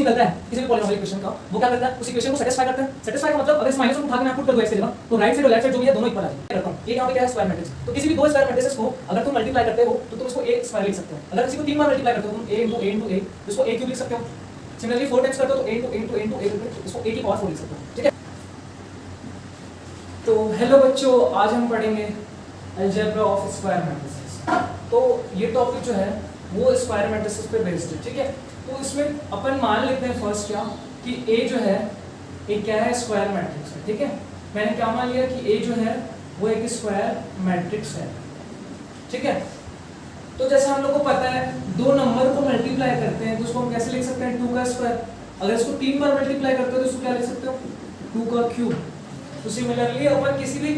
निकलता है किसी भी पॉलिनोमियल इक्वेशन का, वो क्या करता है उस इक्वेशन को सेटिस्फाई करता है। सेटिस्फाई का मतलब अगर इस माइनस को उठा के मैं पुट कर दूं x की जगह, तो राइट साइड और लेफ्ट साइड जो भी है दोनों इक्वल आ जाएंगे। रखता हूं ये यहां पे क्या है स्क्वायर मैट्रिक्स। तो किसी भी दो स्क्वायर मैट्रिसेस को अगर तुम मल्टीप्लाई करते हो तो तुम इसको a स्क्वायर लिख सकते हो। अगर किसी को तीन बार मल्टीप्लाई करते हो तुम a into a into a, इसको a क्यूब लिख सकते हो। सिमिलरली 4 टाइम्स करते हो तो a into a into a into a करके इसको a की पावर 4 लिख सकते हो। ठीक है, तो हेलो बच्चों, आज हम पढ़ेंगे अलजेब्रा ऑफ स्क्वायर मैट्रिसेस। तो ये टॉपिक जो है वो स्क्वायर मैट्रिसेस पे बेस्ड है। ठीक है, तो इसमें अपन मान लेते हैं फर्स्ट क्या कि a जो है एक क्या है स्क्वायर मैट्रिक्स है। ठीक है, मैंने क्या मान लिया कि a जो है वो एक स्क्वायर मैट्रिक्स है। ठीक है, तो जैसे हम लोग को पता है दो नंबर को मल्टीप्लाई करते हैं तो उसको हम कैसे लिख सकते हैं 2 का स्क्वायर। अगर इसको 3 बार मल्टीप्लाई करते हो तो इसको क्या लिख सकते हो 2 का क्यूब। तो सिमिलरली अपन किसी भी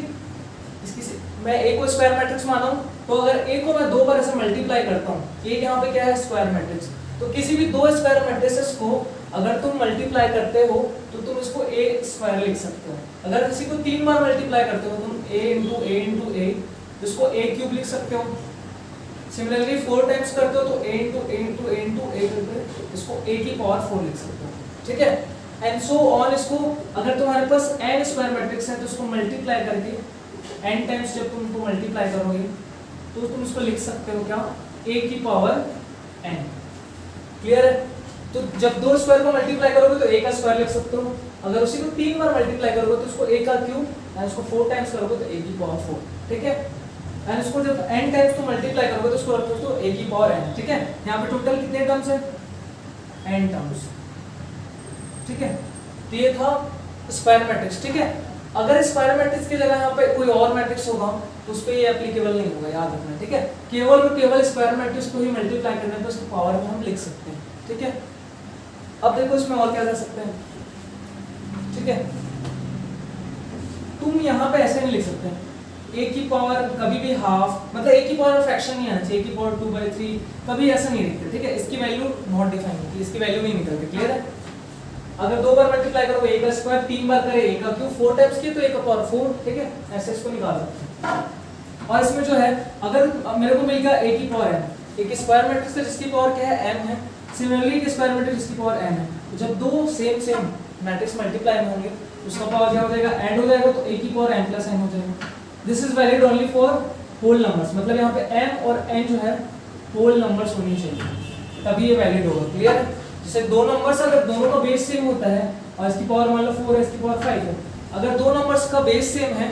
मैं a को स्क्वायर मैट्रिक्स माना हूं, तो अगर a को मैं 2 बार ऐसे मल्टीप्लाई करता हूं, a यहाँ पे क्या है स्क्वायर मैट्रिक्स, तो किसी भी दो स्क्वायर मैट्रिसेस को अगर तुम मल्टीप्लाई करते हो तो तुम इसको a स्क्वायर लिख सकते हो। अगर किसी को 3 बार मल्टीप्लाई करते हो तुम a into a into a, इसको a क्यूब लिख सकते हो। सिमिलरली 4 टाइम्स करते हो तो a into a into a into a करके इसको a की पावर 4 लिख सकते हो। ठीक है, एंड सो ऑन। इसको अगर तुम्हारे पास n स्क्वायर मैट्रिक्स है तो इसको मल्टीप्लाई करके n टाइम्स जब तुम इसको मल्टीप्लाई करोगे तो तुम इसको लिख सकते हो क्या a की पावर n। क्लियर है? तो जब दो स्क्वायर को मल्टीप्लाई करोगे तो a का स्क्वायर लिख सकते हो। अगर उसी को 3 बार मल्टीप्लाई करोगे तो इसको a का क्यूब, एंड इसको 4 टाइम्स करोगे तो a की पावर 4। ठीक है, एंड इसको जब n टाइम्स तो मल्टीप्लाई करोगे तो इसको रख दो तो a की पावर n। ठीक है, यहाँ पे टोटल कितने टर्म्स है n टर्म्स। ठीक है, तो ये था स्क्वायर मैट्रिक्स। ठीक है, अगर स्क्वायर मैट्रिक्स की जगह यहाँ पे कोई और मैट्रिक्स होगा तो उस पे ये एप्लीकेबल नहीं होगा, याद रखना। ठीक है, केवल स्क्वायर मैट्रिक्स को ही मल्टीप्लाई करना है तो उसकी पावर में हम लिख सकते हैं। ठीक है, अब देखो इसमें और क्या कर सकते हैं। ठीक है, तुम यहाँ पे ऐसे नहीं लिख सकते a की पावर कभी भी हाफ, मतलब a की पावर फ्रैक्शन नहीं आना चाहिए, a की पावर 2/3 कभी ऐसा नहीं लिखते। ठीक है, इसकी वैल्यू नॉट डिफाइन होती है, इसकी वैल्यू नहीं निकलती। क्लियर है? अगर 2 बार मल्टीप्लाई करोगे a का स्क्वायर, 3 बार करे a का क्यूब, 4 टाइम्स किए तो a का पावर 4। ठीक है, ऐसे इसको निकाल सकते हैं। और इसमें जो है अगर मेरे को मिल गया a की पावर n, एक स्क्वायर मैट्रिक्स है जिसकी पावर क्या है m है, सिमिलरली एक स्क्वायर मैट्रिक्स जिसकी पावर n है, तो जब दो सेम मैट्रिक्स मल्टीप्लाई में होंगे उसका पावर क्या हो जाएगा ऐड हो जाएगा, तो a की पावर n प्लस n हो जाएगा। This is valid only for whole numbers, मतलब यहाँ पे m और n जो है होल नंबर्स होनी चाहिए तभी ये वैलिड होगा। क्लियर है? जैसे दो नंबर्स अगर दोनों का बेस सेम होता है और इसकी पावर मान लो 4 है, इसकी पावर 5 है, अगर दो नंबर्स का बेस सेम है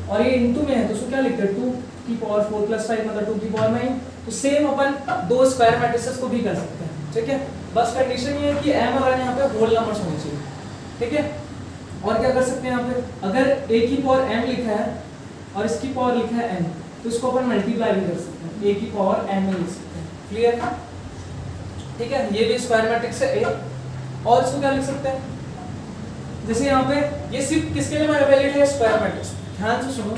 और ये इनटू में है तो उसको क्या लिखते हैं 2 की पावर 4 प्लस 5 मतलब 2 की पावर 9। तो सेम अपन दो स्क्वायर मैट्रिसेस को भी कर सकते हैं। ठीक है, बस कंडीशन ये है कि m और n यहाँ पे होल नंबर्स होने चाहिए। ठीक है, और क्या कर सकते हैं यहाँ पे अगर a की पावर m लिखा है और इसकी पावर लिखा है n तो इसको अपन मल्टीप्लाई भी कर सकते हैं, a की पावर m में लिख सकते हैं। क्लियर है? ठीक है, ये भी स्क्वायर मैट्रिक्स है a। और इसको क्या लिख सकते हैं जैसे यहाँ पे ये सिर्फ किसके लिए वैलिड है स्क्वायर मैट्रिक्स। ध्यान से सुनो,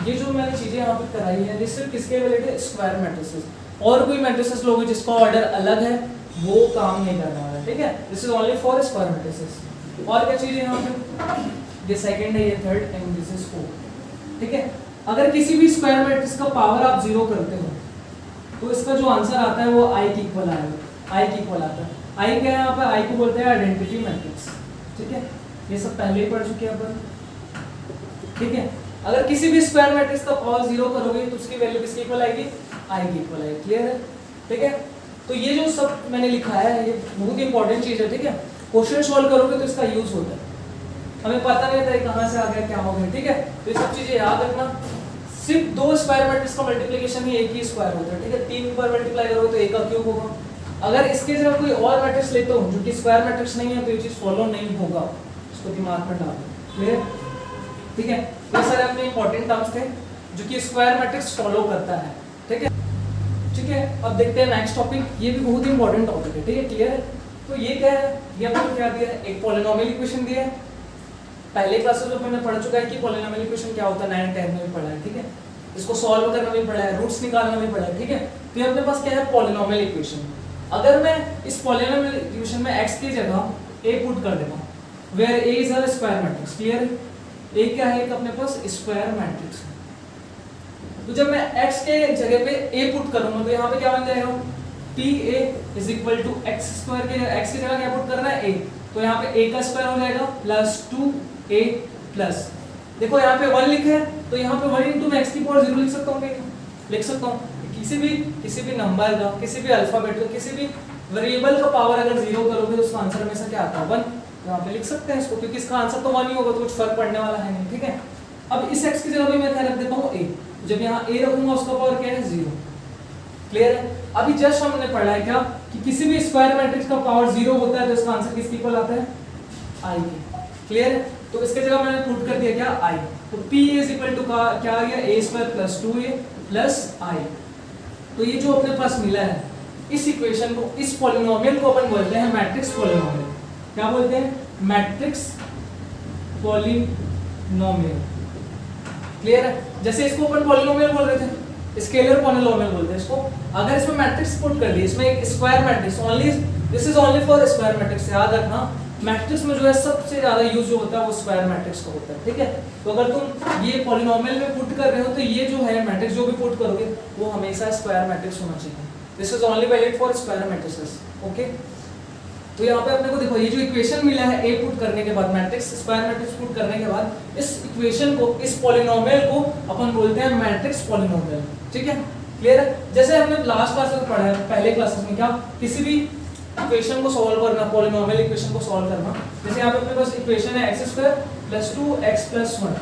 ये जो मैंने चीजें यहाँ पे कराई है ये सिर्फ किसके वैलिड है स्क्वायर मैट्रिसेस। और कोई मैट्रिसेस लोगे जिसका ऑर्डर अलग है वो काम नहीं करने वाला। ठीक है, this is only for square matrices. और क्या चीज है यहाँ पे, ये सेकंड है, ये third and this is fourth. ठीक है, अगर किसी भी स्क्वायर मैट्रिक्स का पावर आप 0 करते हो तो इसका जो आंसर आता है वो i की इक्वल आएगा। i की इक्वल आता है, i क्या है यहाँ पे, i को बोलते हैं आइडेंटिटी मैट्रिक्स। ठीक है, ये सब पहले ही पढ़ चुके हैं अपन। ठीक है, अगर किसी भी स्क्वायर मैट्रिक्स का पावर 0 करोगे तो उसकी वैल्यू किसकी इक्वल आएगी i की इक्वल आएगी। क्लियर है? ठीक है, तो ये जो सब मैंने लिखा है ये बहुत इंपॉर्टेंट चीज है। ठीक है, क्वेश्चन सॉल्व करोगे तो इसका यूज होता है, हमें पता नहीं था कहाँ से आ गया क्या हो गया। ठीक है, तो ये सब चीजें याद रखना। सिर्फ दो स्क्वायर मैट्रिक्स का मल्टीप्लिकेशन ही एक ही स्क्वायर होता है। ठीक है, 3 बार मल्टीप्लाई करोगे तो a का क्यूब होगा। अगर इसके जगह कोई और मैट्रिक्स लेते हो जो कि स्क्वायर मैट्रिक्स नहीं है तो ये चीज फॉलो नहीं होगा, इसको दिमाग में डाल। क्लियर? ठीक है, ये सारे अपने इंपॉर्टेंट टर्म्स थे जो कि स्क्वायर मैट्रिक्स फॉलो करता है। ठीक है, ठीक है, अब देखते हैं नेक्स्ट टॉपिक, ये भी बहुत इंपॉर्टेंट टॉपिक है। ठीक है, क्लियर है? तो ये क्या है, ये आपको क्या दिया है, एक पॉलिनोमियल इक्वेशन दिया है। पहले क्लासेस में मैंने पढ़ चुका है कि पॉलिनोमियल इक्वेशन क्या होता है, 9 10 में भी पढ़ा है। ठीक है, इसको सॉल्व करना भी पढ़ा है, रूट्स निकालना भी पढ़ा है। ठीक है, तो ये अपने पास क्या है पॉलिनोमियल इक्वेशन। अगर मैं इस पॉलिनोमियल इक्वेशन में x की जगह a पुट कर देता हूं where a is a square matrix. Clear है? a क्या है, एक अपने पास स्क्वायर मैट्रिक्स है। तो जब मैं x के जगह पे a पुट करूंगा तो यहाँ पे क्या बन जाएगा P A is equal to x square के एक्स की जगह क्या पुट करना है ए, तो यहाँ पे ए का स्क्वायर हो जाएगा प्लस 2a प्लस, देखो यहाँ पे 1 लिखा है तो यहाँ पे 1 इंटू मैं एक्स की पावर 0 लिख सकता हूँ, लिख सकता हूँ। किसी भी नंबर का, किसी भी अल्फाबेट का, किसी भी वेरिएबल का पावर अगर 0 करोगे तो उसका आंसर हमेशा क्या आता है 1, तो यहाँ पे लिख सकते हैं इसको, क्योंकि इसका आंसर तो 1 ही होगा तो कुछ फर्क पड़ने वाला है नहीं, ठीक है। अब इस x की जगह भी मैं क्या रख देता हूँ a, जब यहाँ a रखूंगा उसका पावर क्या है 0, क्लियर है। अभी जस्ट हमने पढ़ा है क्या कि किसी भी स्क्वायर मैट्रिक्स का पावर 0 होता है तो इसका आंसर किसके इक्वल आता है i के, क्लियर है। तो इसके जगह मैंने पुट कर दिया क्या i, तो p इज इक्वल टू क्या आ गया a square plus 2a plus i। तो ये जो अपने पास मिला है इस इक्वेशन को, इस पॉलिनोमियल को अपन बोलते हैं मैट्रिक्स पॉलिनोमियल। क्या बोलते हैं? मैट्रिक्स पॉलिनोमियल, क्लियर है। जैसे इसको अपन पॉलिनोमियल बोल रहे थे, स्केलर पॉलिनोमियल बोलते हैं इसको। अगर इसमें मैट्रिक्स पुट कर दिए, इसमें एक square matrix, only this is only for square matrix, याद रखना। मैट्रिक्स में जो है सबसे ज्यादा यूज जो होता है वो स्क्वायर मैट्रिक्स का होता है, ठीक है। तो अगर तुम ये पॉलिनोमियल में पुट कर रहे हो तो ये जो है मैट्रिक्स जो भी पुट करोगे वो हमेशा स्क्वायर मैट्रिक्स होना चाहिए। This is only valid for square matrices, okay. तो यहाँ पे अपने को देखो ये जो इक्वेशन मिला है a पुट करने के बाद, मैट्रिक्स स्क्वायर मैट्रिक्स पुट करने के बाद, इस इक्वेशन को, इस पॉलिनोमियल को अपन बोलते हैं मैट्रिक्स पॉलिनोमियल, ठीक है, क्लियर है। जैसे हमने लास्ट क्लास में पढ़ा है, पहले क्लासेस में, क्या किसी भी इक्वेशन को सॉल्व करना, पॉलिनोमियल इक्वेशन को सॉल्व करना। जैसे यहाँ पे अपने पास इक्वेशन है x square plus 2x plus 1,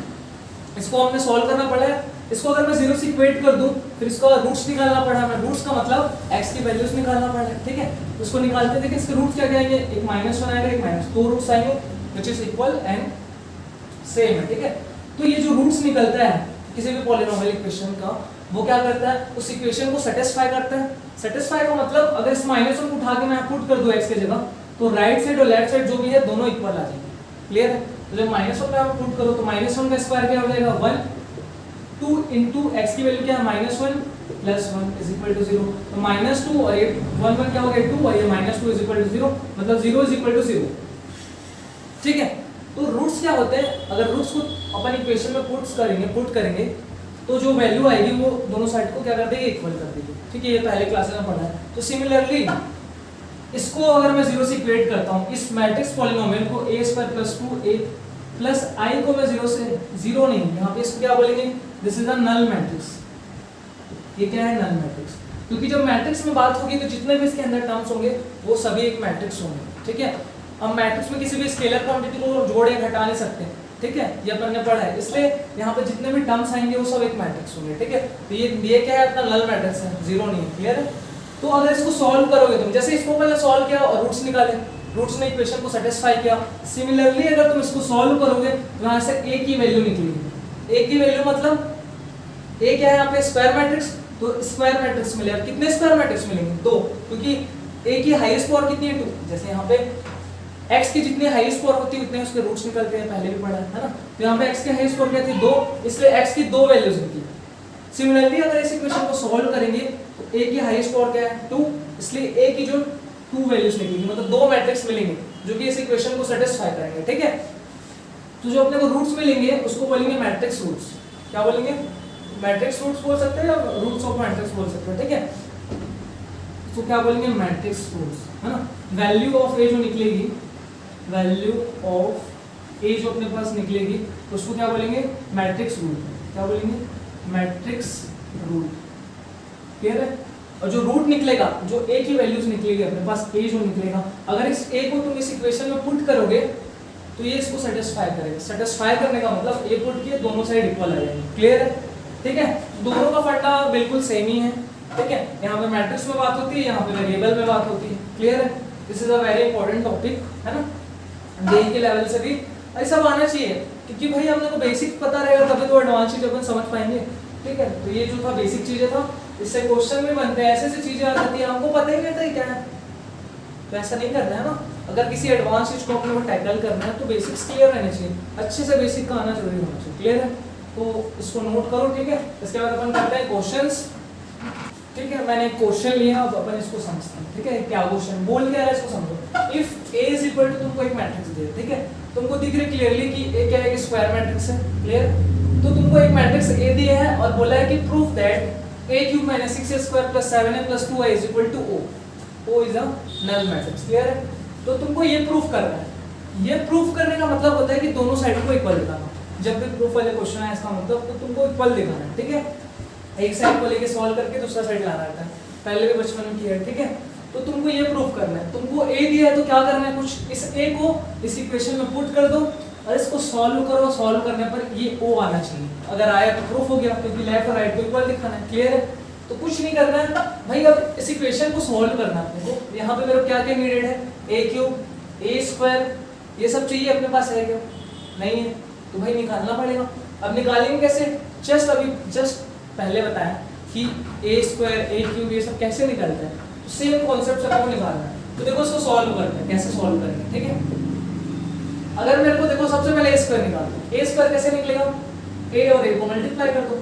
इसको हमने सॉल्व करना पड़ा है। इसको अगर मैं 0 से इक्वेट कर दूं, फिर इसका रूट्स निकालना पड़ा है। रूट्स का मतलब x की वैल्यूज निकालना पड़ा है, ठीक है। उसको निकालते देखिए इसके रूट्स क्या क्या आएंगे, एक -1 आएगा, एक -2 रूट्स आएंगे which is equal and same है, ठीक है। तो ये जो रूट्स निकलता है किसी भी पॉलिनोमियल इक्वेशन का, वो क्या करता है, उस इक्वेशन को सेटिस्फाई करता है। सेटिस्फाई का मतलब अगर इस -1 को उठा के मैं पुट कर दूं x की जगह, तो राइट साइड और लेफ्ट साइड जो भी है दोनों इक्वल आ जाएंगे, क्लियर है। तो जब -1 में आप पुट करो तो -1 का स्क्वायर क्या हो जाएगा 1, 2 इंटू एक्स की वैल्यू क्या है -1 प्लस 1 इज इक्वल टू 0। तो -2 और ये 1 क्या हो गया 2, और ये -2 इज इक्वल टू 0, मतलब 0 इज इक्वल टू 0, ठीक है। तो रूट्स क्या होते हैं, अगर रूट्स को अपन इक्वेशन में पुट करेंगे तो जो वैल्यू आएगी वो दोनों साइड को क्या कर देगी, इक्वल कर देगी, ठीक है। ये पहले क्लासेस में पढ़ा है। तो सिमिलरली इसको अगर मैं 0 से इक्वेट करता हूँ, इस मैट्रिक्स पॉलिनोमियल को a square plus 2a plus i को मैं 0 नहीं, यहाँ पे इसको क्या बोलेंगे, this is a null matrix. ये क्या है, नल मैट्रिक्स। क्योंकि जब मैट्रिक्स में बात होगी तो जितने भी इसके अंदर टर्म्स होंगे वो सभी एक मैट्रिक्स होंगे, ठीक है। हम मैट्रिक्स में किसी भी स्केलर क्वांटिटी को जोड़ या घटा नहीं सकते, ठीक है, ये अपन ने पढ़ा है। इसलिए यहाँ पे जितने भी टर्म्स आएंगे वो सब एक मैट्रिक्स होंगे, ठीक है। तो ये क्या है, अपना नल मैट्रिक्स है, 0 नहीं है, क्लियर है। तो अगर इसको सॉल्व करोगे तुम, जैसे इसको पहले सॉल्व किया और रूट्स निकाले, रूट्स ने इक्वेशन को सेटिस्फाई किया। सिमिलरली अगर तुम इसको सॉल्व करोगे तो यहाँ से a की वैल्यू निकलेगी। a की वैल्यू मतलब a क्या है यहाँ पे, स्क्वायर मैट्रिक्स, तो स्क्वायर मैट्रिक्स मिलेगा। कितने स्क्वायर मैट्रिक्स मिलेंगे, 2, क्योंकि a की हाईएस्ट पावर कितनी है 2। जैसे यहाँ पे x की जितनी हाईएस्ट पावर होती है उतने उसके रूट्स निकलते हैं, पहले भी पढ़ा है ना। तो यहाँ पे x की हाईएस्ट पावर क्या थी 2, इसलिए x की 2 वैल्यूज निकली। सिमिलरली अगर इस इक्वेशन को सॉल्व करेंगे तो a की हाईएस्ट पावर क्या है 2, इसलिए a की जो 2 वैल्यूज निकलेंगी, मतलब 2 मैट्रिक्स मिलेंगे जो कि इस इक्वेशन को सेटिस्फाई करेंगे, ठीक है। तो जो अपने को रूट्स मिलेंगे उसको बोलेंगे मैट्रिक्स रूट्स। क्या बोलेंगे, मैट्रिक्स रूट्स बोल सकते हैं या रूट्स ऑफ मैट्रिक्स बोल सकते हैं, ठीक है। तो क्या बोलेंगे, मैट्रिक्स रूट्स, है ना। वैल्यू ऑफ a जो निकलेगी, वैल्यू ऑफ a जो अपने पास निकलेगी उसको क्या बोलेंगे, मैट्रिक्स रूट। क्या बोलेंगे, मैट्रिक्स रूट, क्लियर है। और जो रूट निकलेगा, जो a की वैल्यूज निकलेगी अपने पास, a जो निकलेगा, अगर इस a को तुम इस इक्वेशन में पुट करोगे तो ये इसको सेटिस्फाई करेगा। सेटिस्फाई करने का मतलब a पुट किए दोनों साइड इक्वल आ जाएंगे, क्लियर है, ठीक है। दोनों का फंडा बिल्कुल सेम ही है, ठीक है। यहाँ पे मैट्रिक्स में बात होती है, यहाँ पे वेरिएबल में बात होती है, क्लियर है। This is a very important topic, है ना। जेई के लेवल से भी ऐसा आना चाहिए, क्योंकि भाई हम लोग को बेसिक पता रहेगा तभी तो एडवांस चीज अपन समझ पाएंगे, ठीक है। तो ये जो था बेसिक चीजें था, इससे क्वेश्चन भी बनते हैं, ऐसे ऐसे चीजें आ जाती है, हमको पता ही नहीं था क्या है, तो ऐसा नहीं करना है ना। अगर किसी एडवांस चीज को अपने को टैकल करना है तो बेसिक्स क्लियर रहने चाहिए, अच्छे से बेसिक का आना जरूरी होना चाहिए, क्लियर है। तो इसको नोट करो, ठीक है। इसके बाद अपन करते हैं क्वेश्चंस, ठीक है। मैंने एक क्वेश्चन लिया, अब अपन इसको समझते हैं, ठीक है। क्या क्वेश्चन बोल क्या रहा है इसको समझो। If a is equal to, तुमको एक मैट्रिक्स दे, ठीक है, तुमको दिख रही क्लियरली कि a क्या है, स्क्वायर मैट्रिक्स है, क्लियर। तो तुमको एक मैट्रिक्स a दिया है और बोला है कि proof that a³ - 6a² + 7a + 2i = O। O is a null matrix. Clear है? तो तुमको ये प्रूफ करना है। ये प्रूफ करने का मतलब होता है कि दोनों साइड को इक्वल दिखाना। जब भी प्रूफ वाले क्वेश्चन है इसका मतलब तो तुमको इक्वल दिखाना है, ठीक है? एक साइड को लेके सॉल्व करके दूसरा साइड लाना रहता है, पहले भी बचपन में किया है, ठीक है? तो तुमको ये प्रूफ करना है। तुमको ए दिया है तो क्या करना है, कुछ इस ए को इस इक्वेशन में पुट कर दो और इसको सॉल्व करो। सॉल्व करने पर ये ओ आना चाहिए। अगर आया तो प्रूफ हो गया, क्योंकि लेफ्ट और राइट को इक्वल दिखाना है। क्लियर है? तो कुछ नहीं करना है भाई, अब इस इक्वेशन को सॉल्व करना है अपने को। यहाँ पे मेरे क्या क्या नीडेड है, ए क्यूब, ए स्क्वायर, ये सब चाहिए। अपने पास है क्या? नहीं है, तो भाई निकालना पड़ेगा। अब निकालेंगे कैसे? जस्ट पहले बताया कि ए स्क्वायर, ए क्यूब, ये सब कैसे निकलता है। तो सेम कॉन्सेप्ट से आपको निकालना है। तो देखो इसको सॉल्व करते हैं, कैसे सॉल्व करेंगे, ठीक है? अगर मेरे को देखो सबसे पहले ए स्क्वायर निकालना है। ए स्क्वायर कैसे निकलेगा? ए और ए को मल्टीप्लाई कर दो,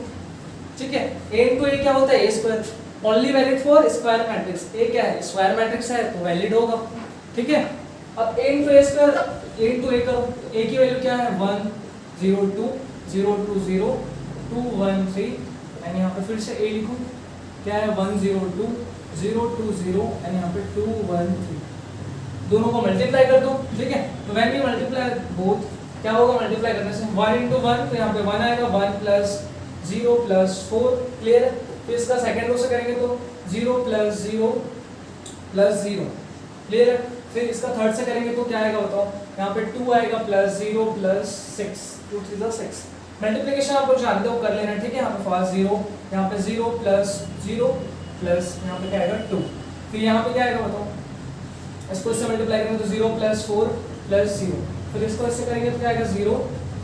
ठीक है? ए इनटू ए क्या होता है? A square. Only valid for square matrix. A क्या है? स्क्वायर मैट्रिक्स है तो वैलिड होगा, ठीक है? अब a into a square, a into a करो। ए की वैल्यू क्या है? 1 0 2 0 2 0 2 1 3 एंड यहाँ पे फिर से ए लिखो, क्या है? 1 0 2 0 2 0 एंड यहाँ पे 2 1 3। दोनों को मल्टीप्लाई कर दो, ठीक है? तो व्हेन वी मल्टीप्लाई बोथ, क्या होगा मल्टीप्लाई करने से? 1 इंटू 1, तो यहाँ पे 1 आएगा, 1 प्लस 0 प्लस 4। क्लियर है? फिर इसका सेकंड रो से करेंगे तो 0 प्लस 0 प्लस 0। क्लियर है? फिर इसका थर्ड से करेंगे तो क्या आएगा बताओ? यहाँ पे 2 आएगा प्लस 0 प्लस 6, 2 3 जा 6। मल्टीप्लिकेशन आप लोग जानते हो, कर लेना, ठीक है? यहाँ पे फास्ट 0, यहाँ पे 0 प्लस 0 प्लस यहाँ पे क्या आएगा 2। फिर यहाँ पे क्या आएगा बताओ? इसको इससे मल्टीप्लाई करेंगे तो 0 प्लस 4 प्लस 0। फिर इसको इससे करेंगे तो क्या आएगा? 0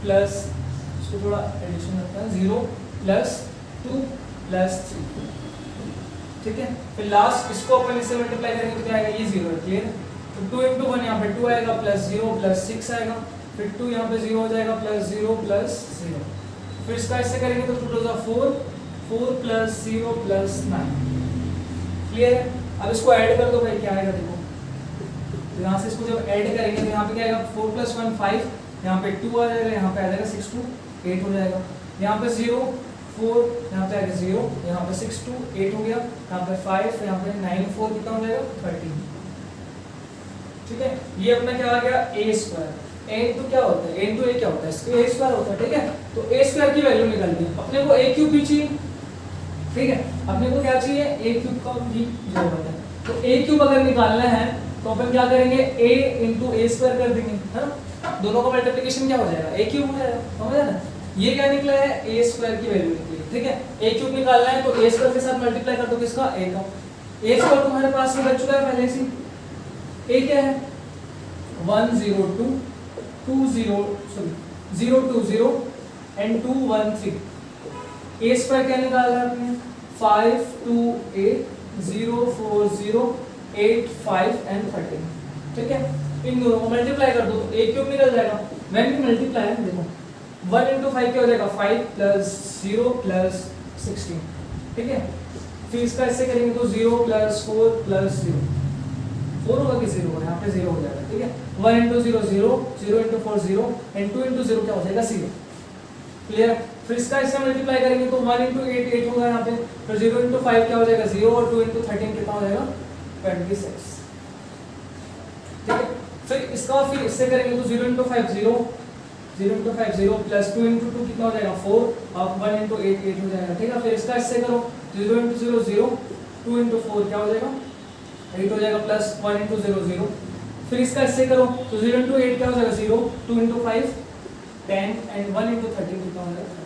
प्लस, इसको थोड़ा एडिशन करते हैं, 0 प्लस 2 प्लस 3, ठीक है? फिर लास्ट इसको अपन इससे मल्टीप्लाई करेंगे तो क्या आएगा? ये 0 है। क्लियर? तो 2 इंटू 1 यहाँ पे 2 आएगा प्लस 0 प्लस 6 आएगा। फिर 2 यहाँ पे 0 हो जाएगा प्लस 0 प्लस 0। फिर इसका इससे करेंगे तो 2 2 4 4 प्लस 0 प्लस 9। क्लियर है? अब इसको ऐड कर दो भाई, क्या आएगा देखो। तो यहाँ से इसको जब ऐड करेंगे तो यहाँ पे क्या आएगा? 4 प्लस 1 5, यहाँ पे 2 आ जाएगा, यहाँ पे आ जाएगा 6 2 8 हो जाएगा। यहाँ पे 0 4, यहाँ पे आएगा 0, यहाँ पे 6 2 8 हो गया, यहाँ पे 5, यहाँ पे 9 4 कितना हो जाएगा? 13, ठीक है? ये अपना क्या आ गया? ए स्क्वायर। ए इनटू क्या होता है? ए इनटू ए क्या होता है? ए स्क्वायर होता है, ठीक है? तो ए स्क्वायर की वैल्यू निकल गई। अपने को ए क्यूब भी चाहिए, ठीक है? अपने को क्या चाहिए? ए क्यूब का भी जरूरत है। तो ए क्यूब अगर निकालना है तो अपन क्या करेंगे? ए इंटू ए स्क्वायर कर देंगे, है ना? दोनों का मल्टीप्लिकेशन क्या हो जाएगा? ए क्यूब हो जाएगा। समझ ना? ये क्या निकला है? ए स्क्वायर की वैल्यू निकली, ठीक है? ए क्यूब निकालना है तो ए स्क्वायर के साथ मल्टीप्लाई कर दो, किसका? ए का। ए स्क्वायर तुम्हारे पास में बच चुका है पहले से। ए क्या है? 1 0 2 2 0 0 2 0 एंड 2 1 3। ए स्क्वायर क्या निकाला है आपने? 5 2 8 0 4 0 8 5 एंड 13, ठीक है? इन दोनों को मल्टीप्लाई कर दो तो ए क्यूब निकल जाएगा। व्हेन वी मल्टीप्लाई, देखो 1 इंटू 5 क्या हो जाएगा? 5 प्लस 0 प्लस 16, ठीक है? फिर इसका इससे करेंगे तो 0 प्लस 4 प्लस 0, 4 होगा कि 0 होगा? यहाँ पे 0 हो जाएगा, ठीक है? 1 इंटू 0 0, 0 इंटू 4 0 एंड 2 इंटू 0 क्या हो जाएगा? 0। क्लियर? फिर इसका इससे मल्टीप्लाई करेंगे तो 1 इंटू 8 8 होगा यहाँ पे। फिर 0 इंटू 5 क्या हो जाएगा? 0 और 2 इंटू 13 कितना हो जाएगा? 26, ठीक है? फिर इसका फिर इससे करेंगे तो 0 इंटू 5 0, 0 इंटू 5 0 प्लस 2 इंटू 2 कितना हो जाएगा? 4 और 1 इंटू 8 8 हो जाएगा, ठीक है? फिर इसका इससे करो 0 इंटू 0 0, 2 इंटू 4 क्या हो जाएगा? 8 हो जाएगा प्लस 1 इंटू 0 0। फिर इसका इससे करो तो 0 इंटू 8 क्या हो जाएगा? 0, 2 इंटू 5 10 एंड 1 इंटू 13 कितना हो जाएगा? 13,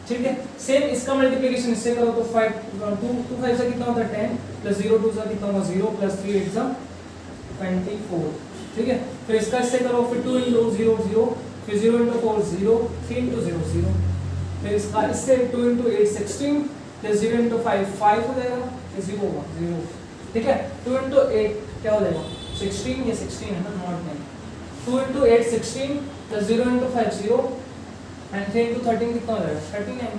ठीक है? सेम इसका मल्टीप्लिकेशन इससे करो तो 5 2 5 से कितना होता है? 10 प्लस 0 2 से कितना होगा? 0 प्लस 3 8 से 24, ठीक है? फिर इसका इससे करो, फिर 2 इंटू 0 0, फिर 0 इंटू 4 0, 3 इंटू 0 0। फिर इसका इससे 2 इंटू 8 16 प्लस 0 इंटू 5 5 हो जाएगा, ये 0 होगा 0, ठीक है? 2 इंटू 8 क्या हो जाएगा? 16, ये 16 है ना, not 9। 2 into 8 16 plus 0 into 5 0 and 3 into 13 कितना हो जाएगा? 39,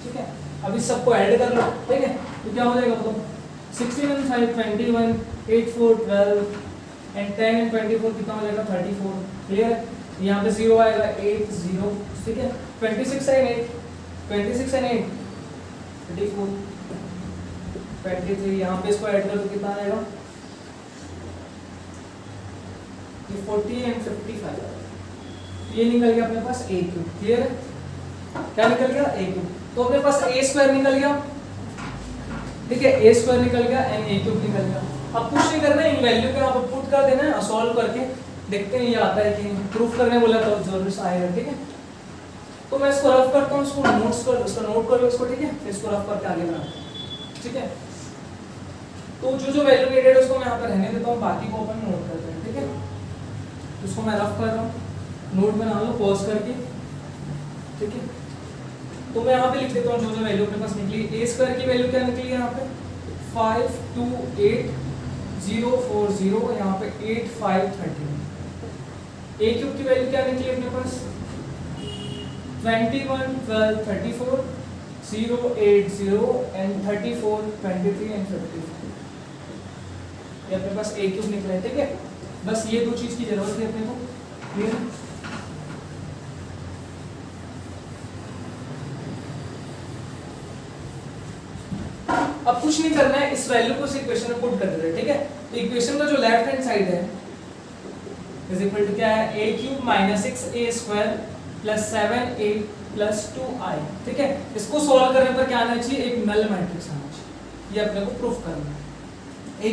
ठीक है? अब इस सबको ऐड कर लो, ठीक है? तो क्या हो जाएगा बताओ? 16 and 5 21, 8 4 12 एंड 10 and 24 कितना हो जाएगा? 34। क्लियर? यहाँ पे 0 आएगा 8 0, ठीक है? 26 and 8 24, 23, यहाँ पे इसको ऐड कर तो कितना आएगा, ये 40 एंड 55, ये निकल गया अपने पास a क्यूब। क्लियर है, क्या निकल गया, a क्यूब। तो अपने पास a स्क्वायर निकल गया, ठीक है, a स्क्वायर निकल गया एंड a क्यूब निकल गया। अब कुछ नहीं करना है, इन वैल्यू को यहाँ पर पुट कर देना है, सॉल्व करके देखते हैं ये आता है कि नहीं। प्रूफ करने बोला तो जरूर आएगा, ठीक है। तो मैं इसको रफ करता हूँ, इसको नोट कर लो इसको, ठीक है, फिर इसको रफ करके आगे बढ़ाते हैं, ठीक है। तो जो वैल्यू नीडेड है उसको मैं यहाँ पर रहने देता हूँ, बाकी को अपन नोट करते हैं, ठीक है। तो इसको मैं रफ कर रहा हूँ, नोट बना लो पॉज करके, ठीक है। तो मैं यहाँ पे लिख देता हूँ जो वैल्यू अपने पास निकली। ए स्क्वायर की वैल्यू क्या निकली है यहाँ पे 528040, यहाँ पे 8530। ए क्यूब की वैल्यू क्या निकली अपने पास 211234 080 एंड 34 23 एंड 55, ये अपने पास ए क्यूब निकला है, ठीक है। बस ये दो चीज की जरूरत है अपने को, क्लियर। अब कुछ नहीं करना है, इस वैल्यू को इस इक्वेशन में पुट कर देते हैं, ठीक है। तो इक्वेशन का जो लेफ्ट हैंड साइड है इज इक्वल टू क्या है, a cube minus 6a square plus 7a plus 2i, ठीक है। इसको सॉल्व करने पर क्या आना चाहिए, एक नल मैट्रिक्स आना चाहिए, ये अपने को प्रूफ करना है। a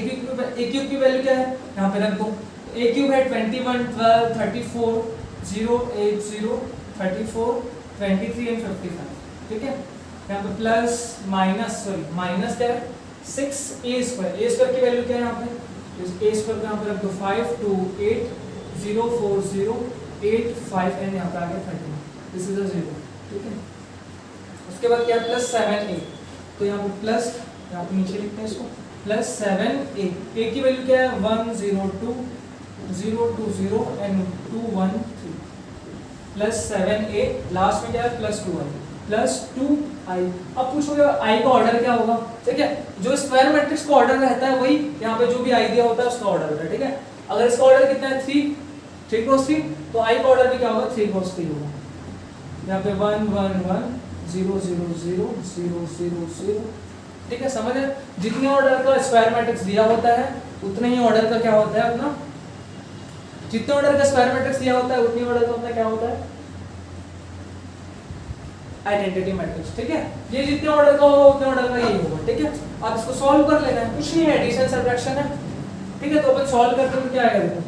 क्यूब की वैल्यू क्या है, यहाँ पे रख दो। a क्यूब है 21 12 34 080 34 23 एंड 55, ठीक है। यहाँ पे प्लस माइनस माइनस क्या है 6a स्क्वायर, a स्क्वायर की वैल्यू क्या है यहाँ पे, a स्क्वायर को यहाँ पे रख दो 52804085 एंड यहाँ पे आ गया 30, दिस इज अ 0, ठीक है। उसके बाद क्या है प्लस 7a, तो यहाँ पे प्लस, यहाँ पे नीचे लिखते हैं इसको, प्लस 7a। a की वैल्यू क्या है 102 020 एंड 213 प्लस 7a, लास्ट में क्या है प्लस 2i प्लस 2i। अब पूछोगे i का ऑर्डर क्या होगा, ठीक है। जो स्क्वायर मैट्रिक्स का ऑर्डर रहता है वही यहाँ पे जो भी i दिया होता है उसका ऑर्डर होता है, ठीक है। अगर इसका ऑर्डर कितना है 3 क्रॉस 3, तो i का ऑर्डर भी क्या होगा 3 क्रॉस 3 होगा। यहाँ पे 1 1 1 0 0 0 0 0 0, ठीक है। समझ है, जितने ऑर्डर का स्क्वायर मैट्रिक्स दिया होता है उतने ही ऑर्डर का क्या होता है अपना, जितने ऑर्डर का स्क्वायर मैट्रिक्स दिया होता है उतने ऑर्डर का अपना क्या होता है आइडेंटिटी मैट्रिक्स, ठीक है। ये जितने ऑर्डर का होगा उतने ऑर्डर का यही होगा, ठीक है। अब इसको सॉल्व कर लेना है, कुछ नहीं है, एडिशन सब्ट्रैक्शन है, ठीक है। तो अपन सॉल्व करते हैं तो क्या आएगा देखो,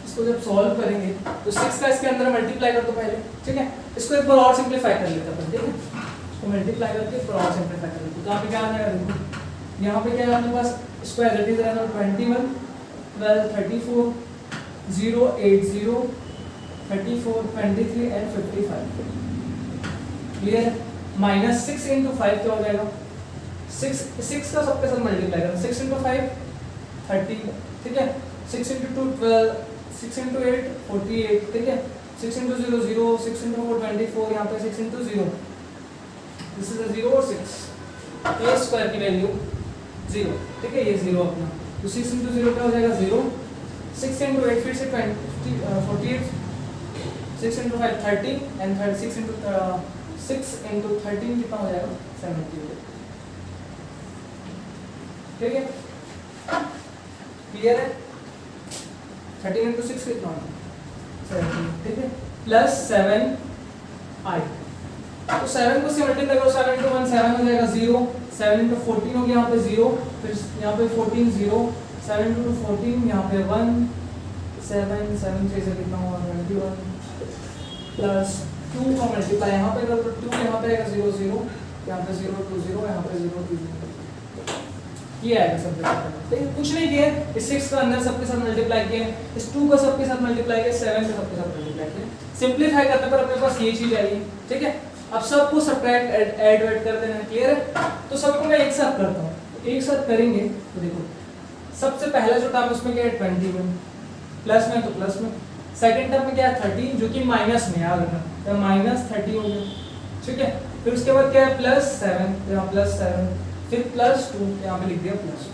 इसको जब सॉल्व करेंगे तो 6 का इसके अंदर मल्टीप्लाई कर दो पहले, ठीक है। इसको एक बार और सिंपलीफाई कर लेते हैं अपन, ठीक है। इसको मल्टीप्लाई करके एक बार और सिंपलीफाई कर लेते हैं, तो यहाँ पे क्या आ जाएगा देखो, यहाँ पे क्या है अपने पास स्क्वायर इट इज रहना 21 12 34 080 34 23 एंड 55, क्लियर है। माइनस 6 इंटू 5 क्या हो जाएगा, 6 का सबके साथ मल्टीप्लाई करना, 6 इंटू 5 30, ठीक है। 6 इंटू 2 12, 6 इंटू 8 48, ठीक है। 6 इंटू 0 0, 6 इंटू 4 24, यहाँ पे 6 इंटू 0, दिस इज अ 0 और 6, a स्क्वायर की वैल्यू 0, ठीक है, ये 0 अपना। तो 6 इंटू 0 क्या हो जाएगा 0, 6 इंटू 8 फिर से 48, 6 इंटू 5 30 एंड 6 इंटू 13 कितना हो जाएगा 70, ठीक है। क्लियर है, 13 इंटू 6 कितना होगा 17, ठीक है, प्लस 7i। तो 7 को से मल्टीप्लाई करो, 7 इंटू 1 7 हो जाएगा 0, 7 इंटू 14 हो गया यहाँ पे 0, फिर यहाँ पे 14 0, 7 इंटू 14 यहाँ पे 1 7 7 3 से कितना होगा 21 प्लस 2 का मल्टीप्लाई यहाँ पे करो तो 2 यहाँ पे आएगा 0 0, यहाँ पे 0 2 0, यहाँ पे 0 2 0, ये आएगा सब जगह। कुछ नहीं किया, इस 6 का अंदर सबके साथ मल्टीप्लाई किया, इस 2 का सबके साथ मल्टीप्लाई किया, 7 का सबके साथ मल्टीप्लाई किया। सिंपलीफाई करने पर अपने पास ये चीज आई, ठीक है। अब सबको सब्ट्रैक्ट ऐड कर देना है, क्लियर है। तो सबको मैं एक साथ करता हूँ, एक साथ करेंगे तो देखो सबसे पहला जो टर्म उसमें क्या है 21 प्लस में, तो प्लस में। सेकंड टर्म में क्या है 30 जो कि माइनस में, याद रखना, तो माइनस 30 हो गया, ठीक है। फिर उसके बाद क्या है प्लस 7, यहाँ प्लस 7, फिर प्लस 2, यहाँ पे लिख दिया प्लस 2,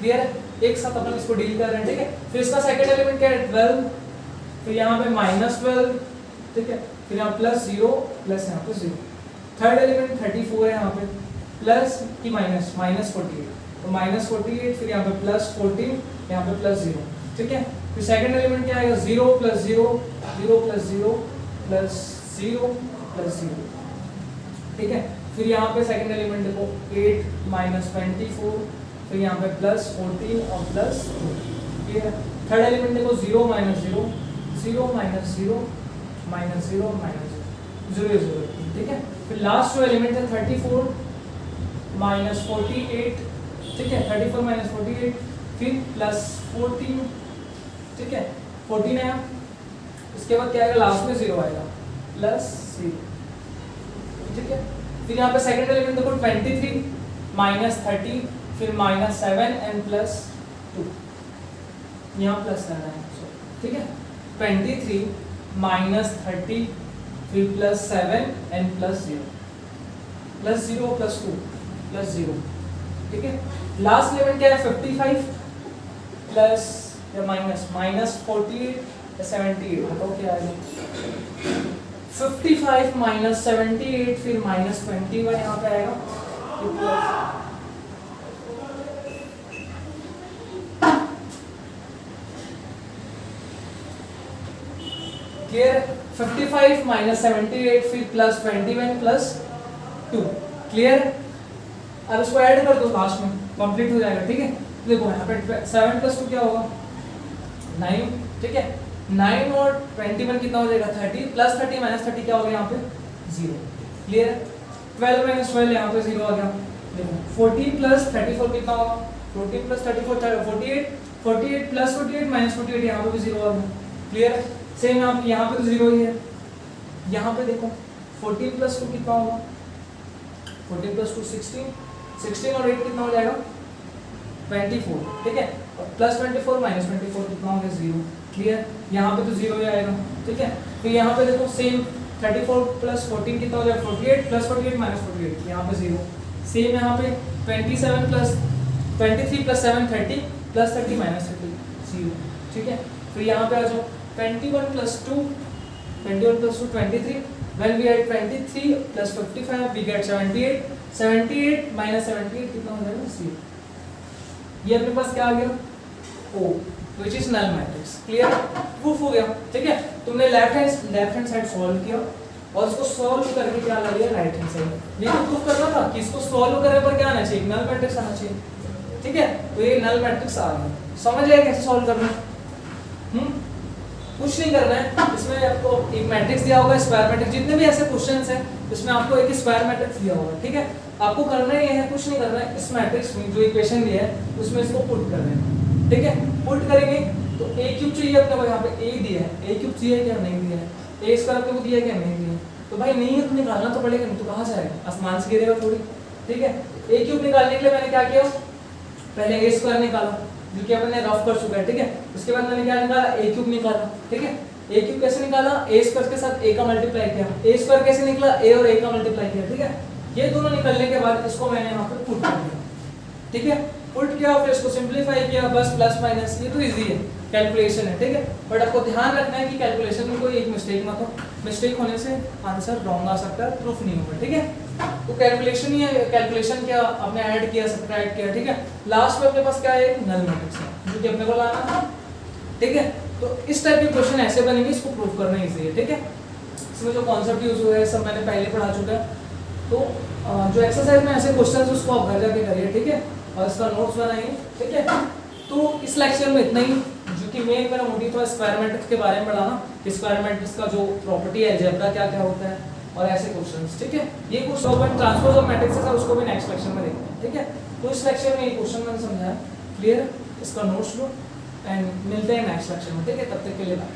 क्लियर है। एक साथ अपन इसको डील कर रहे हैं, ठीक है। फिर इसका सेकंड एलिमेंट क्या है 12, फिर यहाँ पे माइनस 12, ठीक है, फिर यहाँ प्लस 0 प्लस यहाँ पे 0। थर्ड एलिमेंट 34 है यहाँ पे, प्लस की माइनस, -48, तो -48, फिर यहाँ पे +14, यहाँ पे +0, ठीक है। फिर सेकंड एलिमेंट क्या आएगा, 0 + 0, 0 + 0 + 0 + 0, ठीक है। फिर यहाँ पे सेकंड एलिमेंट देखो 8 - 24, फिर यहाँ पे +14 और +2, ठीक है। थर्ड एलिमेंट देखो 0 - 0, 0 - 0 -0 -0 -0 0, ठीक है। फिर लास्ट जो एलिमेंट है 34 - 48, ठीक है, 34 - 48, फिर +14, ठीक है, 14 है। इसके बाद क्या आएगा, लास्ट में 0 आएगा, +0, ठीक है। फिर यहाँ पे सेकंड एलिमेंट देखो 23 - 30, फिर -7 and +2, यहाँ +7 है, ठीक है। 23 - 30, फिर +7 and +0, +0 +2 +0, ठीक है। लास्ट एलिमेंट क्या है 55 प्लस या -48 या 78, बताओ क्या आएगा, 55 - 78, फिर -21 यहाँ पे आएगा, क्लियर। 55 - 78, फिर +21 +2, क्लियर। अब इसको ऐड कर दो, लास्ट में कंप्लीट हो जाएगा, ठीक है। देखो यहाँ पे 7 + 2 क्या होगा, 9, ठीक है। 9 और 21 कितना हो जाएगा, 30, +30 - 30 क्या हो गया यहाँ पे 0, क्लियर। 12 - 12 यहाँ पे 0 आ गया। देखो 14 + 34 कितना होगा, 14 + 34 48, 48 + 48 - 48 यहाँ पे भी 0 आ गया, क्लियर। सेम यहाँ पे तो 0 ही है। यहाँ पे देखो 14 + 2 कितना होगा, 14 + 2 16, 16 और 8 कितना हो जाएगा 24, ठीक है। +24 - 24 कितना हो गया 0, क्लियर। यहाँ पे तो 0 ही आएगा, ठीक है। फिर यहाँ पे देखो सेम 34 + 14 कितना हो जाएगा 48, +48 - 48 यहाँ पे 0, सेम यहाँ पे 23 + 7 30, +30 - 30 0, ठीक है। फिर यहाँ पे आ जाओ 21 + 2 23, when we add 23 + 55 we get 78, 78 - 78 कितना हो जाएगा 0। ये अपने पास क्या आ गया, O, which is null matrix, clear, proof हो गया, ठीक है। तुमने लेफ्ट हैंड साइड सॉल्व किया और इसको सॉल्व करके क्या ला लिया राइट हैंड साइड। ये तो प्रूफ करना था कि इसको सॉल्व करने पर क्या आना चाहिए, नल मैट्रिक्स आना चाहिए, ठीक है। तो ये नल मैट्रिक्स आ गया, समझ आया कैसे सॉल्व करना है। कुछ नहीं करना है, इसमें आपको एक मैट्रिक्स दिया होगा स्क्वायर मैट्रिक्स, जितने भी ऐसे क्वेश्चंस हैं इसमें आपको एक स्क्वायर मैट्रिक्स दिया होगा, ठीक है। आपको करना ही है, कुछ नहीं करना है, इस मैट्रिक्स में जो इक्वेशन दिया है उसमें इसको पुट कर देना, ठीक है। पुट करेंगे तो a³ चाहिए अपने को, यहाँ पे a दिया है, a³ चाहिए क्या नहीं दिया है, a² अपने को दिया क्या नहीं दिया, तो भाई नहीं है तो निकालना तो पड़ेगा, नहीं तो कहाँ से आएगा, आसमान से गिरेगा थोड़ी, ठीक है। a³ निकालने के लिए मैंने क्या किया, पहले a² निकाला जो कि अपने रफ कर चुका है, ठीक है। उसके बाद मैंने क्या निकाला, a³ निकाला, ठीक है। a³ कैसे निकाला, a² के साथ a का मल्टीप्लाई किया, a² कैसे निकला, a और a का मल्टीप्लाई किया, ठीक है। ये दोनों निकलने के बाद इसको मैंने यहाँ पे पुट कर दिया, ठीक है। पुट किया फिर इसको सिंपलीफाई किया, बस प्लस माइनस, ये तो इजी है, कैलकुलेशन है, ठीक है। बट आपको ध्यान रखना है कि कैलकुलेशन में कोई एक मिस्टेक मत हो, मिस्टेक होने से आंसर रॉन्ग आ सकता है, प्रूफ नहीं होगा, ठीक है। तो कैलकुलेशन ही है, कैलकुलेशन क्या आपने ऐड किया, सब्ट्रैक्ट किया, ठीक है। लास्ट में अपने पास क्या है, नल मैट्रिक्स है जो कि अपने को लाना है, ठीक है। तो इस टाइप के क्वेश्चन ऐसे बनेंगे, इसको प्रूफ करना इजी है, ठीक है। इसमें जो कॉन्सेप्ट यूज हुआ है सब मैंने पहले पढ़ा चुका है, तो जो एक्सरसाइज में ऐसे क्वेश्चन उसको आप घर जाके करिए, ठीक है, और इसका नोट्स बनाइए, ठीक है। तो इस लेक्चर में इतना ही, जो कि मेन मेरा मोटिव था स्क्वायर मैट्रिक्स के बारे में पढ़ाना, स्क्वायर मैट्रिक्स का जो प्रॉपर्टी है, अलजेब्रा क्या क्या होता है और ऐसे क्वेश्चंस, ठीक है। ये question upon transpose of matrix है, उसको भी नेक्स्ट लेक्चर में देखते हैं, ठीक है। तो इस लेक्चर में ये क्वेश्चन मैंने समझाया, क्लियर, इसका नोट्स लो एंड मिलते हैं नेक्स्ट लेक्चर में, ठीक है। तब तक के लिए बाय।